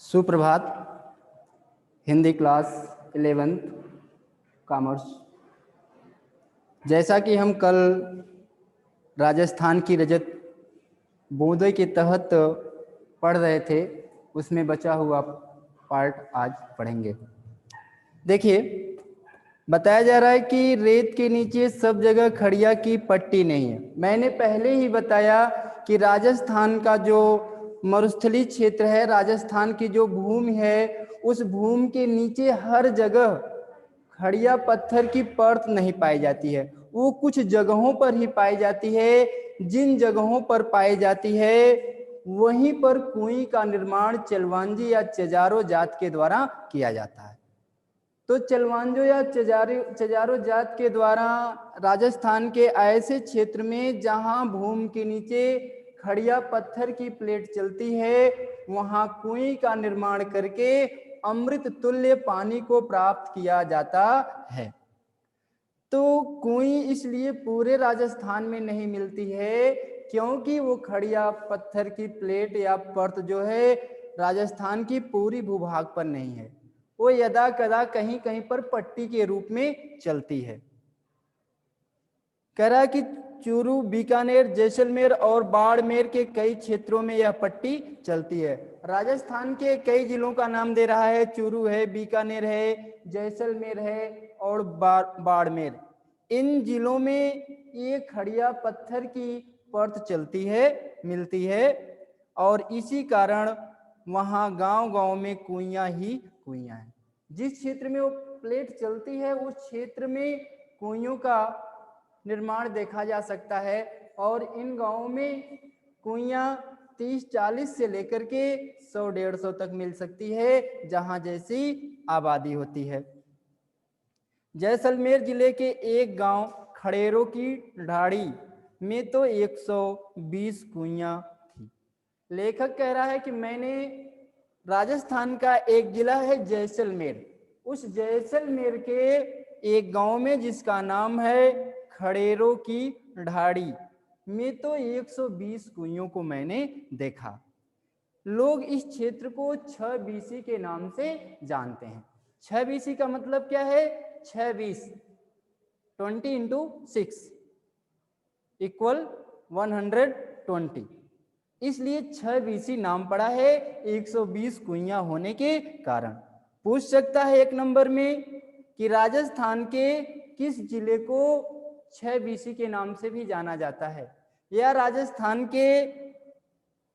सुप्रभात। Hindi class 11th commerce. जैसा कि हम कल राजस्थान की रजत बूंदे के तहत पढ़ रहे थे, उसमें बचा हुआ पार्ट आज पढ़ेंगे। देखिए, बताया जा रहा है कि रेत के नीचे सब जगह खड़िया की पट्टी नहीं है। मैंने पहले ही बताया कि राजस्थान का जो मरुस्थलीय क्षेत्र है, राजस्थान की जो भूमि है, उस भूमि के नीचे हर जगह खड़िया पत्थर की परत नहीं पाई जाती है। वो कुछ जगहों पर ही पाई जाती है। जिन जगहों पर पाई जाती है वहीं पर कुएं का निर्माण चलवांजी या चजारो जात के द्वारा किया जाता है। तो चलवांजो या चजारो जात के द्वारा राजस्थान के ऐसे क्षेत्र में जहां भूमि के नीचे खड़िया पत्थर की प्लेट चलती है, वहां कुएं का निर्माण करके अमृत तुल्य पानी को प्राप्त किया जाता है। तो कुएं इसलिए पूरे राजस्थान में नहीं मिलती है क्योंकि वो खड़िया पत्थर की प्लेट या परत जो है राजस्थान की पूरी भूभाग पर नहीं है। वो यदा कदा कहीं कहीं पर पट्टी के रूप में चलती है। कह रहा है कि चूरू, बीकानेर, जैसलमेर और बाड़मेर के कई क्षेत्रों में यह पट्टी चलती है। राजस्थान के कई जिलों का नाम दे रहा है। चूरू है, बीकानेर है, जैसलमेर है और बाड़मेर। इन जिलों में ये खड़िया पत्थर की परत चलती है, मिलती है, और इसी कारण वहां गांव-गांव में कुइयां ही कुइयां हैं। जिस क्षेत्र में वो प्लेट चलती है उस क्षेत्र में कुइयों का निर्माण देखा जा सकता है। और इन गांवों में कुइयां 30-40 से लेकर के 100-150 तक मिल सकती है, जहां जैसी आबादी होती है। जैसलमेर जिले के एक गांव खड़ेरों की ढाड़ी में तो 120 कुइयां थी। लेखक कह रहा है कि मैंने राजस्थान का एक जिला है जैसलमेर, उस जैसलमेर के एक गांव में जिसका नाम है खड़ेरों की ढाड़ी में तो 120 कुइयों को मैंने देखा। लोग इस क्षेत्र को 6 BC के नाम से जानते हैं। 6 BC का मतलब क्या है? 6 20 × 6 = 120। इसलिए 6 BC नाम पड़ा है 120 कुइयां होने के कारण। पूछ सकता है एक नंबर में कि राजस्थान के किस जिले को 6 BC के नाम से भी जाना जाता है, या राजस्थान के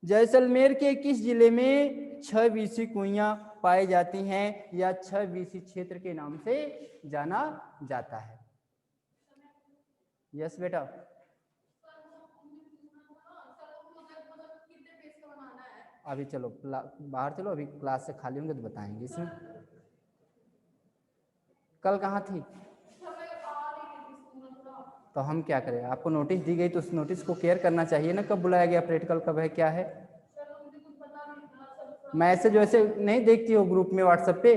जैसलमेर के किस जिले में 6 BC कुइयां पाई जाती हैं या 6 BC क्षेत्र के नाम से जाना जाता है। यस बेटा। अभी चलो बाहर चलो, अभी क्लास से खाली होंगे तो बताएंगे। इसमें कल कहाँ थी? तो हम क्या करें? आपको नोटिस दी गई तो उस नोटिस को केयर करना चाहिए ना, कब बुलाया गया, प्रैक्टिकल कब है, क्या है। मैसेज वैसे नहीं देखती हो ग्रुप में व्हाट्सएप पे?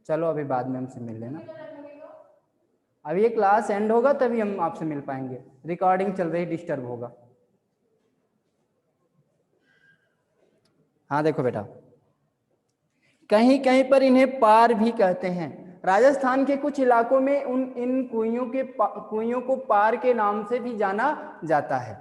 चलो अभी बाद में हमसे मिल लेना। अभी ये क्लास एंड होगा तभी हम आपसे मिल पाएंगे। रिकॉर्डिंग चल रही, डिस्टर्ब होगा। हाँ देखो बेटा, कहीं कहीं पर इन्हें पार भी कहते हैं। राजस्थान के कुछ इलाकों में इन कुइयों को पार के नाम से भी जाना जाता है।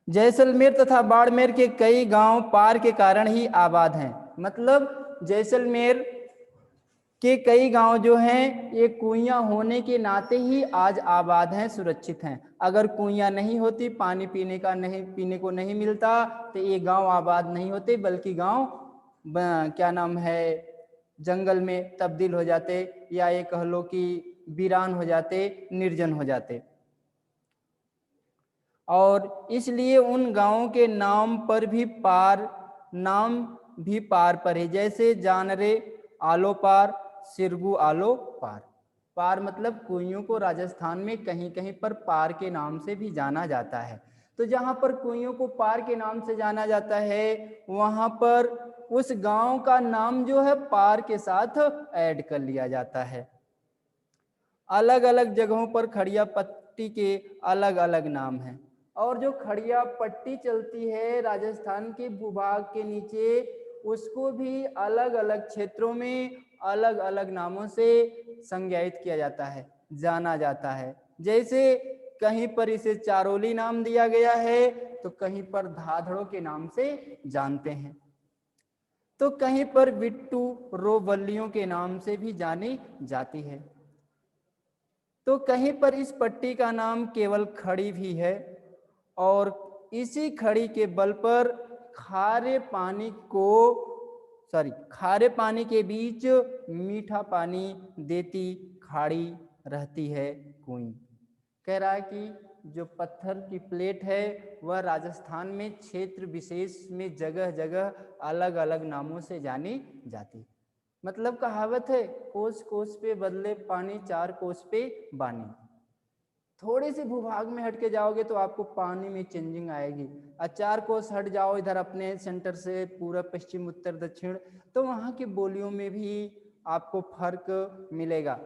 जैसलमेर तथा बाड़मेर के कई गांव पार के कारण ही आबाद हैं। मतलब जैसलमेर के कई गांव जो हैं ये कुइयां होने के नाते ही आज आबाद हैं, सुरक्षित हैं। अगर कुइयां नहीं होती, पानी पीने को नहीं मिलता, तो ये गांव आबाद नहीं होते, बल्कि गांव क्या नाम है, जंगल में तब्दील हो जाते, या ये कह लो कि वीरान हो जाते, निर्जन हो जाते। और इसलिए उन गांवों के नाम भी पार पर है। जैसे जानरे आलो पार, सिरगू आलो पार। पार मतलब कुइयों को राजस्थान में कहीं कहीं पर पार के नाम से भी जाना जाता है। तो जहां पर कुइयों को पार के नाम से जाना जाता है, वहां पर उस गांव का नाम जो है पार के साथ ऐड कर लिया जाता है। अलग अलग जगहों पर खड़िया पट्टी के अलग अलग नाम हैं। और जो खड़िया पट्टी चलती है राजस्थान के भूभाग के नीचे, उसको भी अलग अलग क्षेत्रों में अलग अलग नामों से संज्ञायित किया जाता है, जाना जाता है। जैसे कहीं पर इसे चारोली नाम दिया गया है, तो कहीं पर धाधड़ों के नाम से जानते हैं, तो कहीं पर बिट्टू रोबल्लियों के नाम से भी जानी जाती है। तो कहीं पर इस पट्टी का नाम केवल खड़ी भी है, और इसी खड़ी के बल पर खारे पानी के बीच मीठा पानी देती खाड़ी रहती है कुएं। कह रहा है कि जो पत्थर की प्लेट है वह राजस्थान में क्षेत्र विशेष में जगह जगह अलग अलग नामों से जानी जाती। मतलब कहावत है, कोस कोस पे बदले पानी, चार कोस पे बानी। थोड़े से भूभाग में हट के जाओगे तो आपको पानी में चेंजिंग आएगी, और 4 कोस हट जाओ इधर अपने सेंटर से, पूरब पश्चिम उत्तर दक्षिण, तो वहाँ की बोलियों में भी आपको फर्क मिलेगा।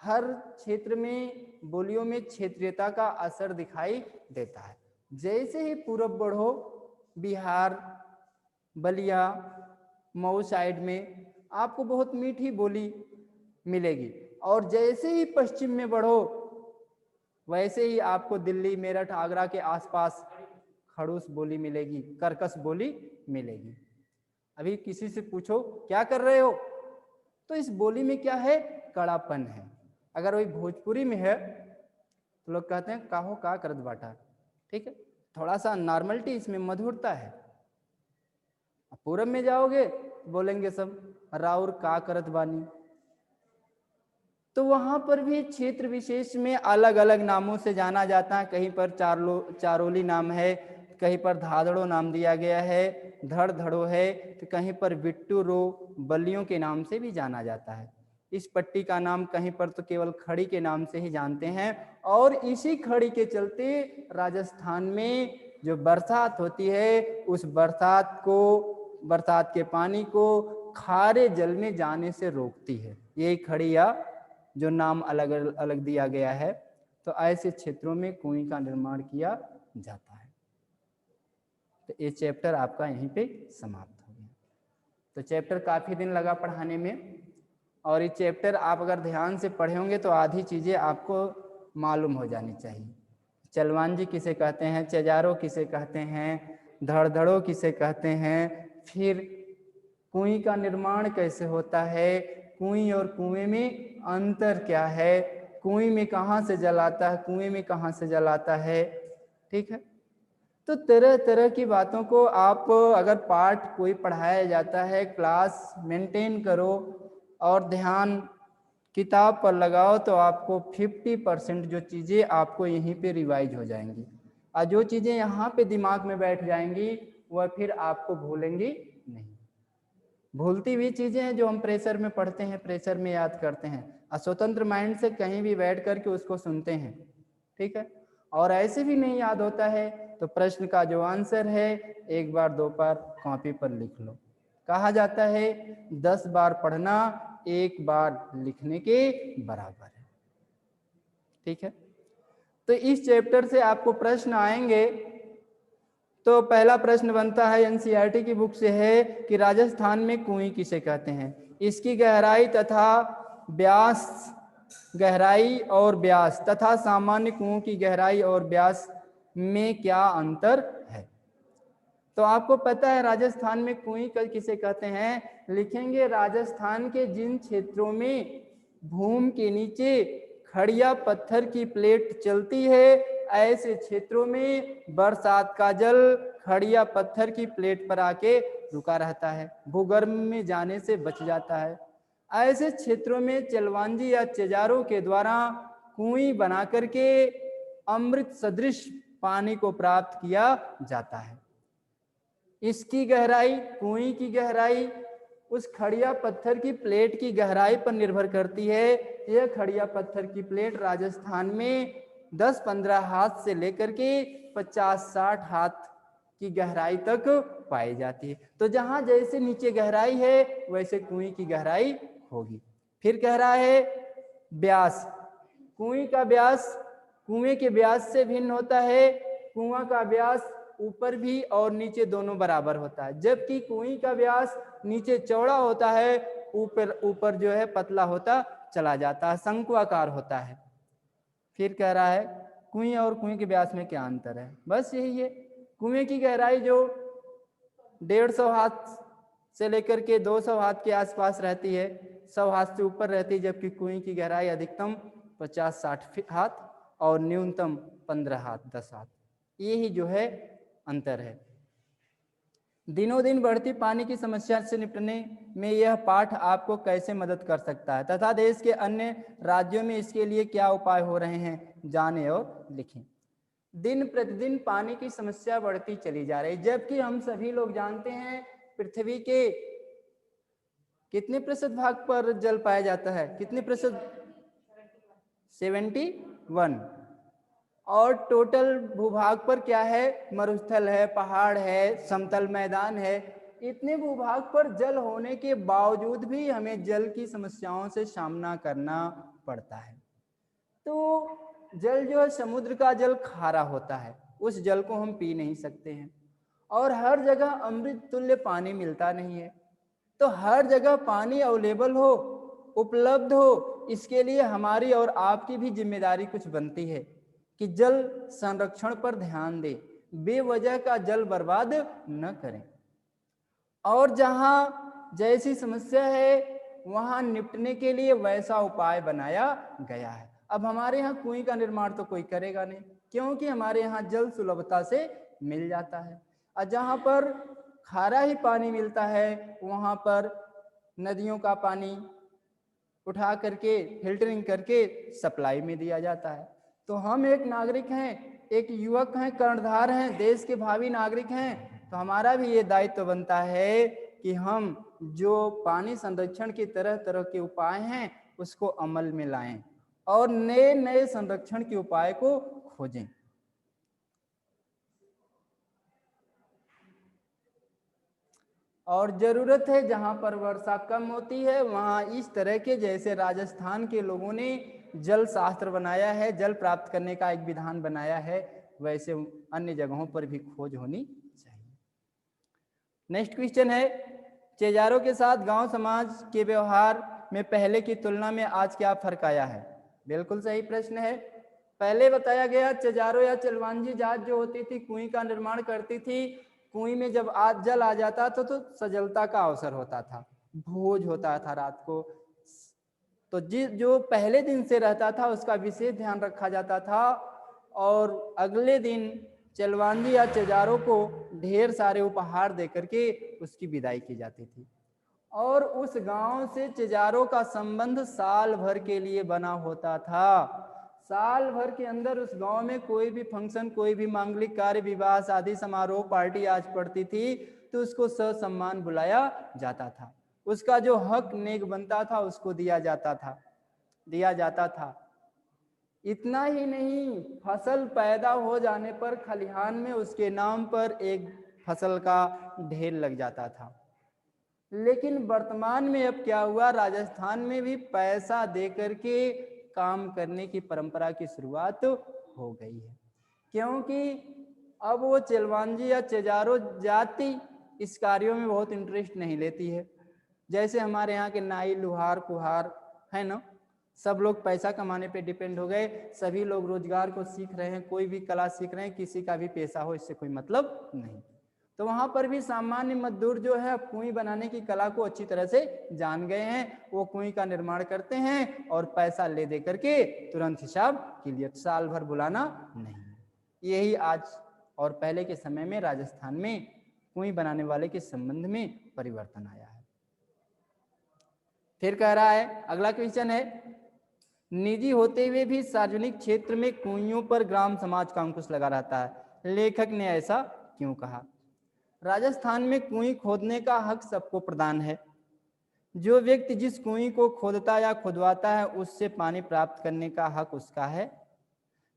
हर क्षेत्र में बोलियों में क्षेत्रीयता का असर दिखाई देता है। जैसे ही पूरब बढ़ो, बिहार, बलिया, मऊ साइड में आपको बहुत मीठी बोली मिलेगी, और जैसे ही पश्चिम में बढ़ो वैसे ही आपको दिल्ली, मेरठ, आगरा के आसपास खड़ूस बोली मिलेगी, कर्कश बोली मिलेगी। अभी किसी से पूछो क्या कर रहे हो, तो इस बोली में क्या है, कड़ापन है। अगर वही भोजपुरी में है तो लोग कहते हैं काहो का करत बाटा, ठीक है, थोड़ा सा नॉर्मलिटी इसमें, मधुरता है। पूरब में जाओगे बोलेंगे सब राउर का करत बानी। तो वहां पर भी क्षेत्र विशेष में अलग अलग नामों से जाना जाता है। कहीं पर चारोली नाम है, कहीं पर धाधड़ो नाम दिया गया है, धड़ धड़ो है, तो कहीं पर बिट्टू रो बल्लियों के नाम से भी जाना जाता है। इस पट्टी का नाम कहीं पर तो केवल खड़ी के नाम से ही जानते हैं, और इसी खड़ी के चलते राजस्थान में जो बरसात होती है, उस बरसात के पानी को खारे जल में जाने से रोकती है। यही खड़ी या जो नाम अलग अलग दिया गया है। तो ऐसे क्षेत्रों में कुएं का निर्माण किया जाता है। तो ये चैप्टर आपका यहीं पे समाप्त हो गया। तो चैप्टर काफ़ी दिन लगा पढ़ाने में, और ये चैप्टर आप अगर ध्यान से पढ़े होंगे तो आधी चीज़ें आपको मालूम हो जानी चाहिए। चलवांजी किसे कहते हैं, चजारो किसे कहते हैं, धड़धड़ो किसे कहते हैं, फिर कुएं का निर्माण कैसे होता है, कुएं और कुएं में अंतर क्या है, कुएं में कहाँ से जल आता है, कुएं में कहाँ से जल आता है, ठीक है। तो तरह तरह की बातों को आप अगर पाठ कोई पढ़ाया जाता है, क्लास मेंटेन करो और ध्यान किताब पर लगाओ, तो आपको 50% जो चीज़ें आपको यहीं पे रिवाइज हो जाएंगी, और जो चीज़ें यहाँ पे दिमाग में बैठ जाएंगी वह फिर आपको भूलेंगी नहीं। भूलती हुई चीज़ें हैं जो हम प्रेशर में पढ़ते हैं, प्रेशर में याद करते हैं, और स्वतंत्र माइंड से कहीं भी बैठ करके उसको सुनते हैं, ठीक है। और ऐसे भी नहीं याद होता है तो प्रश्न का जो आंसर है 1 बार 2 बार कॉपी पर लिख लो। कहा जाता है 10 बार पढ़ना 1 बार लिखने के बराबर है, ठीक है। तो इस चैप्टर से आपको प्रश्न आएंगे। तो पहला प्रश्न बनता है, एनसीईआरटी की बुक से है कि राजस्थान में कुएं किसे कहते हैं, इसकी गहराई तथा व्यास, गहराई और व्यास तथा सामान्य कुओं की गहराई और व्यास में क्या अंतर है। तो आपको पता है राजस्थान में कुएं किसे कहते हैं, लिखेंगे राजस्थान के जिन क्षेत्रों में भूमि के नीचे खड़िया पत्थर की प्लेट चलती है, ऐसे क्षेत्रों में बरसात का जल खड़िया पत्थर की प्लेट पर आके रुका रहता है, भूगर्भ में जाने से बच जाता है। ऐसे क्षेत्रों में चलवांजी या चेजारों के द्वारा कुएं बना करके अमृत सदृश पानी को प्राप्त किया जाता है। इसकी गहराई, कुएं की गहराई उस खड़िया पत्थर की प्लेट की गहराई पर निर्भर करती है। यह खड़िया पत्थर की प्लेट राजस्थान में 10-15 हाथ से लेकर के 50-60 हाथ की गहराई तक पाई जाती है। तो जहां जैसे नीचे गहराई है वैसे कुएं की गहराई होगी। फिर कह रहा है व्यास, कुएं का व्यास कुएं के व्यास से भिन्न होता है। कुआं का व्यास ऊपर भी और नीचे दोनों बराबर होता है, जबकि कुएं का व्यास नीचे चौड़ा होता है, ऊपर ऊपर जो है पतला होता चला जाता है, शंक्वाकार होता है। फिर कह रहा है कुएं और कुएं के व्यास में क्या अंतर है? बस यही है, कुएं की गहराई जो 150 हाथ से लेकर के 200 हाथ के आसपास रहती है, 100 हाथ से ऊपर रहती है, जबकि कुएं की गहराई अधिकतम 50-60 हाथ और न्यूनतम 15 हाथ 10 हाथ। यही जो है अंतर है। दिनों दिन बढ़ती पानी की समस्या से निपटने में यह पाठ आपको कैसे मदद कर सकता है तथा देश के अन्य राज्यों में इसके लिए क्या उपाय हो रहे हैं, जानें और लिखें। दिन प्रतिदिन पानी की समस्या बढ़ती चली जा रही है, जबकि हम सभी लोग जानते हैं पृथ्वी के कितने प्रतिशत भाग पर जल पाया जाता है? कितने प्रतिशत? 71। और टोटल भूभाग पर क्या है? मरुस्थल है, पहाड़ है, समतल मैदान है। इतने भूभाग पर जल होने के बावजूद भी हमें जल की समस्याओं से सामना करना पड़ता है। तो जल जो है, समुद्र का जल खारा होता है, उस जल को हम पी नहीं सकते हैं, और हर जगह अमृत तुल्य पानी मिलता नहीं है। तो हर जगह पानी अवेलेबल हो, उपलब्ध हो, इसके लिए हमारी और आपकी भी जिम्मेदारी कुछ बनती है कि जल संरक्षण पर ध्यान दें, बेवजह का जल बर्बाद न करें। और जहां जैसी समस्या है वहां निपटने के लिए वैसा उपाय बनाया गया है। अब हमारे यहाँ कुएं का निर्माण तो कोई करेगा नहीं, क्योंकि हमारे यहाँ जल सुलभता से मिल जाता है, और जहाँ पर खारा ही पानी मिलता है वहाँ पर नदियों का पानी उठा करके फिल्टरिंग करके सप्लाई में दिया जाता है। तो हम एक नागरिक हैं, एक युवक हैं, कर्णधार हैं, देश के भावी नागरिक हैं, तो हमारा भी ये दायित्व बनता है कि हम जो पानी संरक्षण की तरह तरह के उपाय हैं उसको अमल में लाएं और नए नए संरक्षण के उपाय को खोजें। और जरूरत है जहां पर वर्षा कम होती है वहां इस तरह के, जैसे राजस्थान के लोगों ने जल शास्त्र बनाया है, जल प्राप्त करने का एक विधान बनाया है, वैसे अन्य जगहों पर भी खोज होनी चाहिए। नेक्स्ट क्वेश्चन है, चेजारों के साथ गांव समाज के व्यवहार में पहले की तुलना में आज क्या फर्क आया है? बिल्कुल सही प्रश्न है। पहले बताया गया चेजारो या चलवांजी जात जो होती थी कुएं का निर्माण करती थी। कुएं में जब जल आ जाता था तो सजलता का अवसर होता था, भोज होता था रात को, तो जो पहले दिन से रहता था उसका विशेष ध्यान रखा जाता था, और अगले दिन चलवांजी या चेजारों को ढेर सारे उपहार देकर के उसकी विदाई की जाती थी, और उस गांव से चेजारों का संबंध साल भर के लिए बना होता था। साल भर के अंदर उस गांव में कोई भी फंक्शन, कोई भी मांगलिक कार्य, विवाह, शादी समारोह, पार्टी आज पड़ती थी तो उसको ससम्मान बुलाया जाता था, उसका जो हक नेक बनता था उसको दिया जाता था। इतना ही नहीं, फसल पैदा हो जाने पर खलिहान में उसके नाम पर एक फसल का ढेर लग जाता था। लेकिन वर्तमान में अब क्या हुआ, राजस्थान में भी पैसा देकर के काम करने की परंपरा की शुरुआत हो गई है, क्योंकि अब वो चलवांजी या चेजारो जाति इस कार्यों में बहुत इंटरेस्ट नहीं लेती है। जैसे हमारे यहाँ के नाई, लुहार, कुहार है ना, सब लोग पैसा कमाने पे डिपेंड हो गए, सभी लोग रोजगार को सीख रहे हैं, कोई भी कला सीख रहे हैं, किसी का भी पैसा हो इससे कोई मतलब नहीं। तो वहां पर भी सामान्य मजदूर जो है कुएं बनाने की कला को अच्छी तरह से जान गए हैं, वो कुएं का निर्माण करते हैं और पैसा ले दे करके तुरंत हिसाब क्लियर, साल भर बुलाना नहीं। यही आज और पहले के समय में राजस्थान में कुएं बनाने वाले के संबंध में परिवर्तन आया है। फिर कह रहा है, अगला क्वेश्चन है, निजी होते हुए भी सार्वजनिक क्षेत्र में कुइयों पर ग्राम समाज का अंकुश लगा रहता है, लेखक ने ऐसा क्यों कहा? राजस्थान में कुएं खोदने का हक सबको प्रदान है। जो व्यक्ति जिस कुएं को खोदता या खुदवाता है उससे पानी प्राप्त करने का हक उसका है,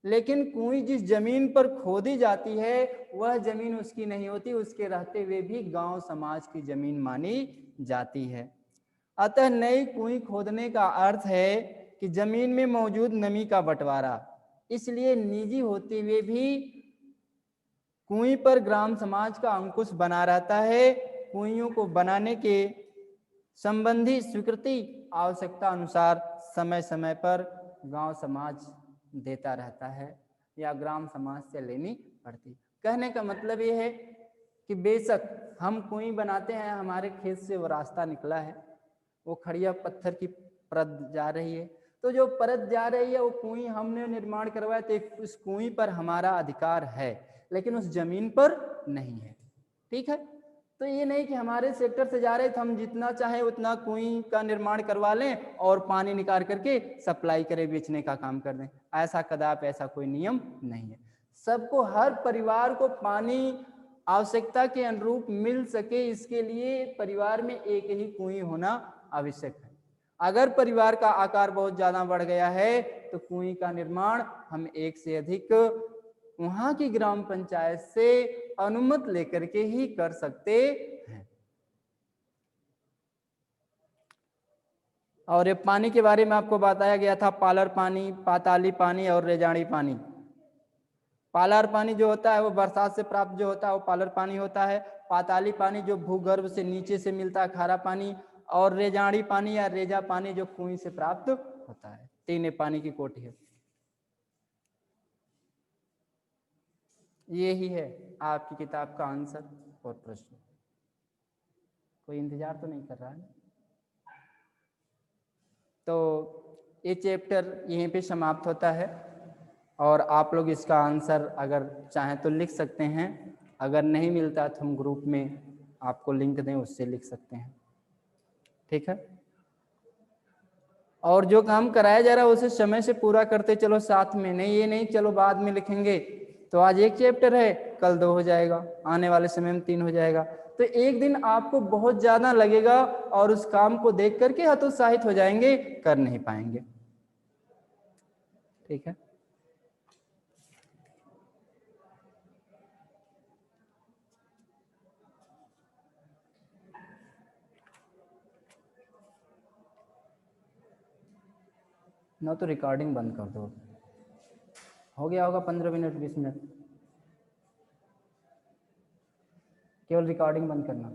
लेकिन कुएं जिस जमीन पर खोदी जाती है वह जमीन उसकी नहीं होती, उसके रहते हुए भी गांव समाज की जमीन मानी जाती है। अतः नई कुएं खोदने का अर्थ है कि जमीन में मौजूद नमी का बंटवारा, इसलिए निजी होते हुए भी कुएं पर ग्राम समाज का अंकुश बना रहता है। कुइयों को बनाने के संबंधी स्वीकृति आवश्यकता अनुसार समय समय पर गांव समाज देता रहता है या ग्राम समाज से लेनी पड़ती। कहने का मतलब ये है कि बेशक हम कुएं बनाते हैं, हमारे खेत से वो रास्ता निकला है, वो खड़िया पत्थर की परत जा रही है, तो जो परत जा रही है वो कुएं हमने निर्माण करवाया, तो उस कुएं पर हमारा अधिकार है, लेकिन उस जमीन पर नहीं है। ठीक है, तो ये नहीं कि हमारे सेक्टर से जा रहे तो हम जितना चाहे उतना कुएं का निर्माण करवा लें और पानी निकाल करके सप्लाई करें, बेचने का काम कर दें। ऐसा कदापि ऐसा कोई नियम नहीं है। सबको, हर परिवार को पानी आवश्यकता के अनुरूप मिल सके, इसके लिए परिवार में एक ही कुएं होना आवश्यक है। अगर परिवार का आकार बहुत ज्यादा बढ़ गया है तो कुएं का निर्माण हम एक से अधिक वहां की ग्राम पंचायत से अनुमति लेकर के ही कर सकते हैं। और ये पानी के बारे में आपको बताया गया था, पालर पानी, पाताली पानी और रेजाड़ी पानी। पालर पानी जो होता है वो बरसात से प्राप्त जो होता है वो पालर पानी होता है। पाताली पानी जो भूगर्भ से नीचे से मिलता है, खारा पानी। और रेजाड़ी पानी या रेजा पानी जो कुएं से प्राप्त होता है। तीन पानी की कोटि है। यही है आपकी किताब का आंसर और प्रश्न। कोई इंतजार तो नहीं कर रहा है? तो ये चैप्टर यहीं पे समाप्त होता है और आप लोग इसका आंसर अगर चाहें तो लिख सकते हैं। अगर नहीं मिलता तो हम ग्रुप में आपको लिंक दें, उससे लिख सकते हैं। ठीक है, और जो काम कराया जा रहा है उसे समय से पूरा करते चलो साथ में, नहीं ये नहीं चलो बाद में लिखेंगे। तो आज एक चैप्टर है, कल 2 हो जाएगा, आने वाले समय में 3 हो जाएगा। तो एक दिन आपको बहुत ज्यादा लगेगा और उस काम को देख करके हतोत्साहित हो जाएंगे, कर नहीं पाएंगे। ठीक है, ना तो रिकॉर्डिंग बंद कर दो। हो गया होगा 15 मिनट 20 मिनट, केवल रिकॉर्डिंग बंद करना।